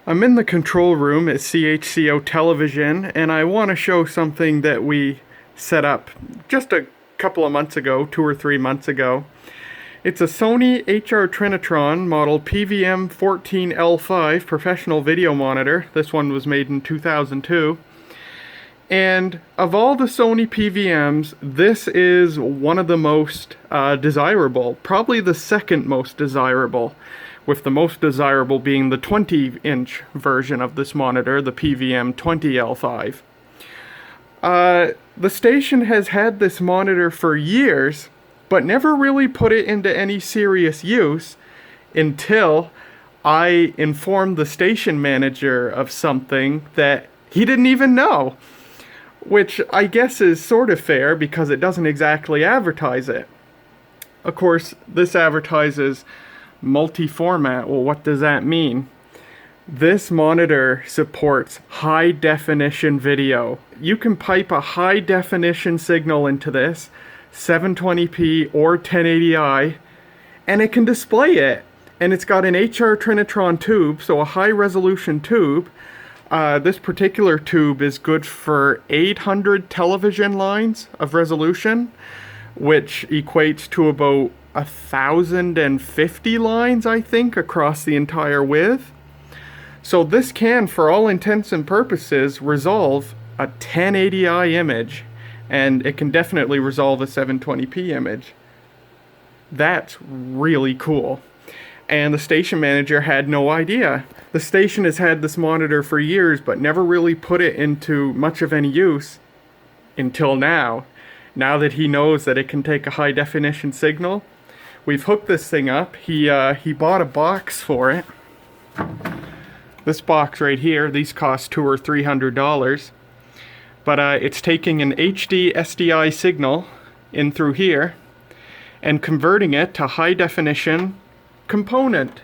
I'm in the control room at CHCO Television, and I want to show something that we set up just a couple of months ago, 2 or 3 months ago. It's a Sony HR Trinitron model PVM-14L5 professional video monitor. This one was made in 2002. And of all the Sony PVMs, this is one of the most desirable, probably the second most desirable, with the most desirable being the 20-inch version of this monitor, the PVM-20L5. The station has had this monitor for years, but never really put it into any serious use until I informed the station manager of something that he didn't even know. Which I guess is sort of fair because it doesn't exactly advertise it. Of course, this advertises multi-format. Well, what does that mean? This monitor supports high definition video. You can pipe a high definition signal into this, 720p or 1080i, and it can display it. And it's got an HR Trinitron tube, so a high resolution tube. This particular tube is good for 800 television lines of resolution, which equates to about 1,050 lines, I think, across the entire width. So this can, for all intents and purposes, resolve a 1080i image, and it can definitely resolve a 720p image. That's really cool. And the station manager had no idea. The station has had this monitor for years, but never really put it into much of any use until now. Now that he knows that it can take a high definition signal, we've hooked this thing up. He bought a box for it. This box right here, these cost $200 or $300. But it's taking an HD SDI signal in through here and converting it to high definition component,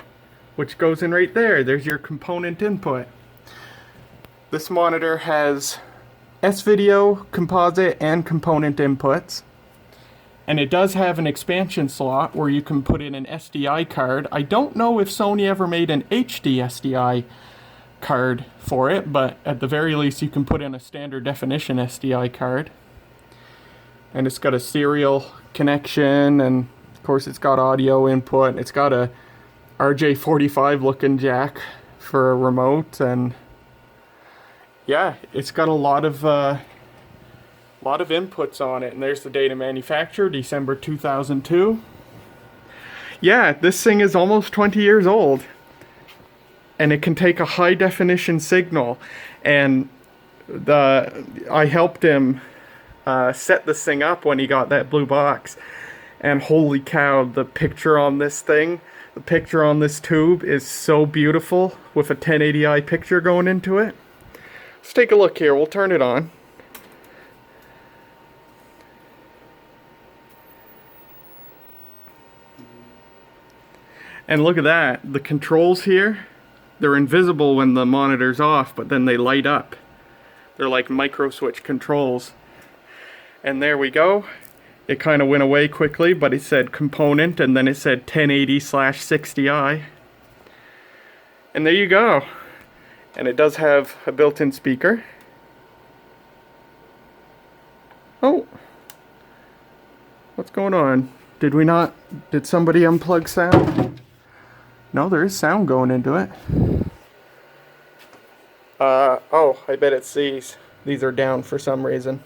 which goes in right there. There's your component input. This monitor has S-video, composite, and component inputs. And it does have an expansion slot where you can put in an SDI card. I don't know if Sony ever made an HD SDI card for it, but at the very least you can put in a standard definition SDI card. And it's got a serial connection, and of course it's got audio input. It's got a RJ45 looking jack for a remote, and yeah, it's got a lot of inputs on it. And there's the date of manufacture, December 2002. Yeah, this thing is almost 20 years old, and it can take a high definition signal. And I helped him set this thing up when he got that blue box. And holy cow, the picture on this thing, the picture on this tube is so beautiful with a 1080i picture going into it. Let's take a look here. We'll turn it on. And look at that. The controls here, they're invisible when the monitor's off, but then they light up. They're like micro switch controls. And there we go. It kind of went away quickly, but it said component, and then it said 1080/60i. And there you go. And it does have a built-in speaker. Oh! What's going on? Did somebody unplug sound? No, there is sound going into it. Oh, I bet it's these. These are down for some reason.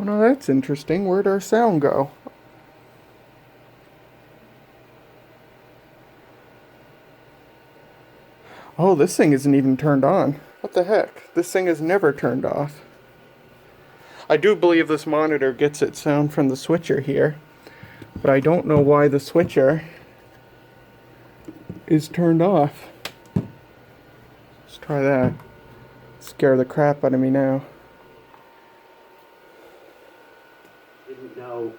Oh no, that's interesting. Where'd our sound go? Oh, this thing isn't even turned on. What the heck? This thing is never turned off. I do believe this monitor gets its sound from the switcher here, but I don't know why the switcher is turned off. Let's try that. Scare the crap out of me now. Didn't know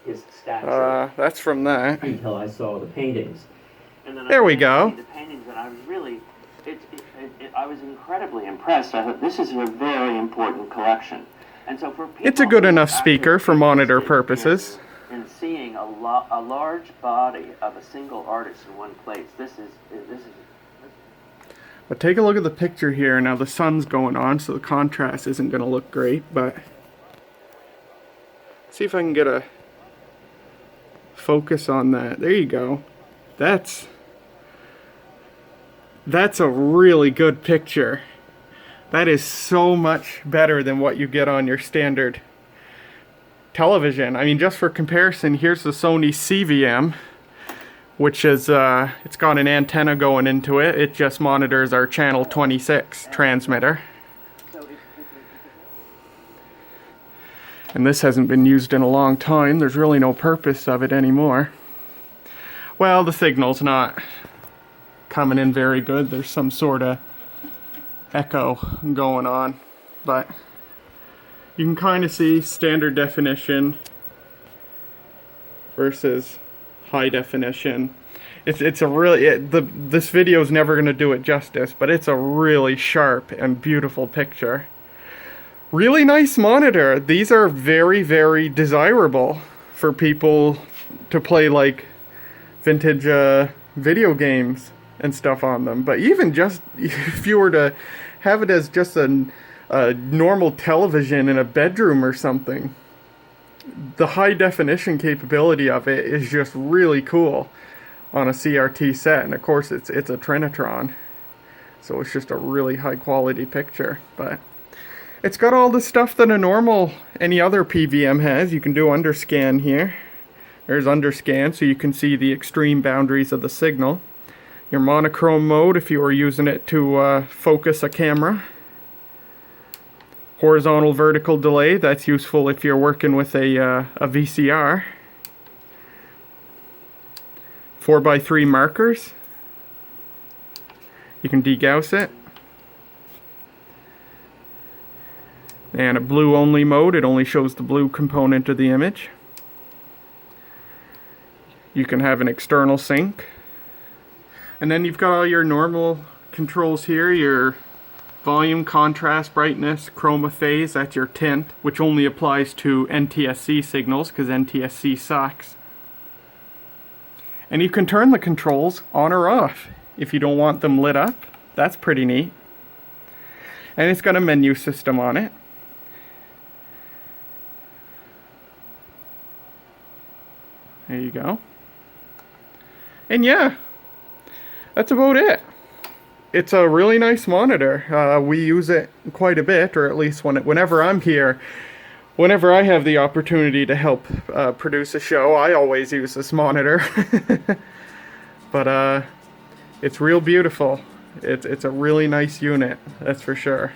his stature. That's from that. Until I saw the paintings. And then there we go. The paintings, and I was really, I was incredibly impressed. I thought this is a very important collection. And so for people, it's a good enough speaker for monitor purposes. And seeing a large body of a single artist in one place, this is But take a look at the picture here. Now the sun's going on, so the contrast isn't going to look great, but see if I can get a focus on that. There you go. That's a really good picture. That is so much better than what you get on your standard television. I mean, just for comparison, here's the Sony CVM, which is it's got an antenna going into it. It just monitors our channel 26 transmitter. And this hasn't been used in a long time. There's really no purpose of it anymore. Well, the signal's not coming in very good. There's some sort of echo going on, but you can kind of see standard definition versus high definition. It's a really, this video is never going to do it justice, but it's a really sharp and beautiful picture. Really nice monitor. These are very, very desirable for people to play like vintage video games and stuff on them. But even just if you were to have it as just a normal television in a bedroom or something, the high definition capability of it is just really cool on a CRT set. And of course it's a Trinitron, so it's just a really high quality picture. But it's got all the stuff that any other PVM has. You can do underscan here. There's underscan, so you can see the extreme boundaries of the signal. Your monochrome mode if you were using it to focus a camera. Horizontal vertical delay, that's useful if you're working with a VCR. 4x3 markers. You can degauss it. And a blue only mode, it only shows the blue component of the image. You can have an external sync. And then you've got all your normal controls here, your volume, contrast, brightness, chroma phase, that's your tint, which only applies to NTSC signals because NTSC sucks. And you can turn the controls on or off if you don't want them lit up. That's pretty neat. And it's got a menu system on it. There you go. And yeah, that's about it. It's a really nice monitor. We use it quite a bit, or at least whenever I'm here, whenever I have the opportunity to help produce a show, I always use this monitor. But it's real beautiful. It's a really nice unit, that's for sure.